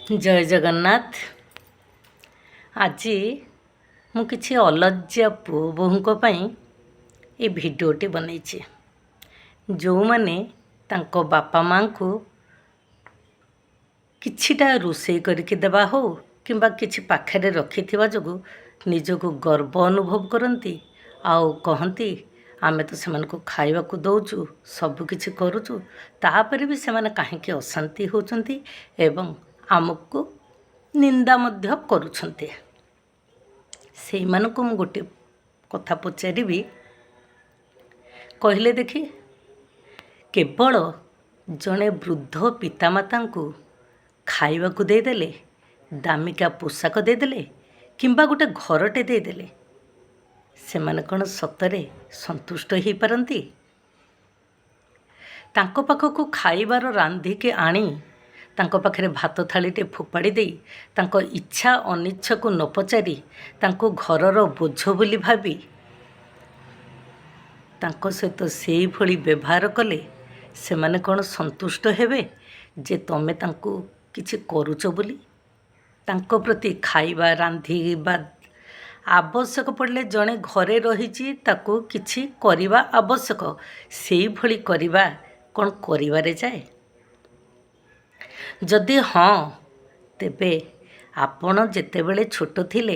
जय जगन्नाथ। आज मु किछि अलज्जा पुओ बोहूंको पई ए भिडियोटी बनैछि। जो माने तांको बापा माँ को किछिटा रोषेई करके देवा हो किंबा किछि पाखरे रखिथिबा जोगु निजको गर्व अनुभव करती आउ कहती आमे तो सेमानको खाइबा को दौचु सब किछि करूचु तापर भी सेमाने काहेकि अशांति होचंती एवं आमको निंदा मध्य करुछंते। से मानको मु गोटे कथा पचारिबी कहले देखी केवल जड़े वृद्ध पितामाता को खाइबा को देदेले दामिका पोशाक देदेले किंबा गोटे घरटे देदेले से माने कौन सतरे संतुष्ट हो पारती? तांको पाखको खाइबार रांधिके आनी तांको पाखरे भात थालीटे फोपाड़ी देई तांको इच्छा अनिच्छा को न पचारि तांको घरर बोझ बोली भाबी तांको सहित से भली व्यवहार कले से माने कौन संतुष्ट हेबे जे तमे तांको किछि करूच बोली? तांको प्रति खाइबा रांधिबा आवश्यक पड़ले जड़े घरे रही ताको किछि करिबा आवश्यक से भली करिबा कौन करिबारे जाए? जदि हाँ तेबे आपण जेतेबेले छोट थिले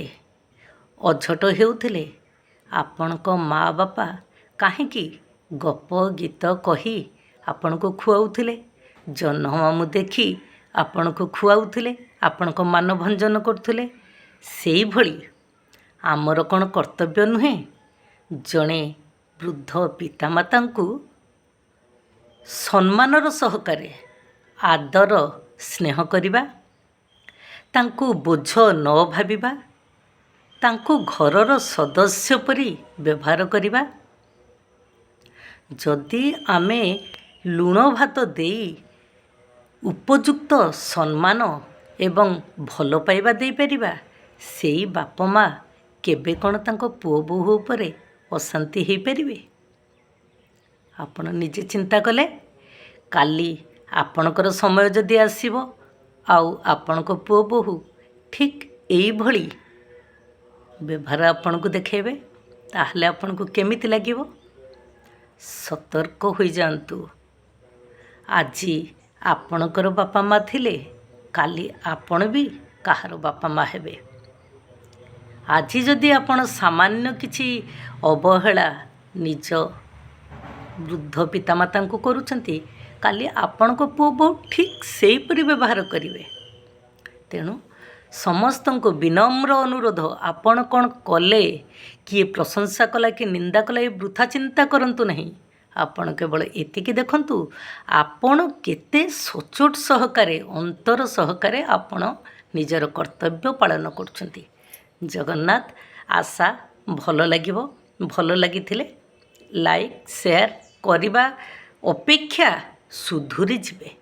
अझट हेउथिले आपणक माँ बापा काहेकि गप गीत कही आपणको खुआउथिले, जन्ममामु देखी आपणको खुआउथिले, आपणको मानभंजन करथुले। सेई भली आमर कौन कर्तव्य नुहे जड़े वृद्ध पितामाता को सम्मानर सहकारे आदर स्नेह करिबा, तांको बोझ न भाबिबा, तांको घरर सदस्य परी व्यवहार करिबा। जदि आमे लुण भात देई उपयुक्त सम्मान एवं भल पाइबा दे परिबा सेई बाप माँ केबे कौन तांको पुओ बोहू उपरे अशांति हो पारे? आपण निजे चिंता कले काली आपणकर समय जदि आसीबो आउ आपणको पुओ बोहू ठीक एई भली व्यवहार आपणको देखेबे ताहले आपणको केमिति लागिबो? सतर्क होई जांतु। आजी आपणकर बापा माँ थिले काली आपण भी काहार बापा माँ हेबे। आज जदि आपण सामान्य किछि अवहेला निज वृद्ध पितामाता को करुछंती काली आपण को पुओ बहु ठीक से परि व्यवहार करिवे। तेणु समस्त को विनम्र अनुरोध आपण कौन कले किए प्रशंसा कला कि निंदा कला ये वृथा चिंता करंतु नहीं। आपण केवल एतिकी देखंतु आपण केते सचोट सहकारे अंतर सहकारे आपण निजर कर्तव्य पालन करछंती। जगन्नाथ आशा भल लागिबो। भल लागिथिले लाइक शेयर करिबा अपेक्षा सुधुरी जिवे।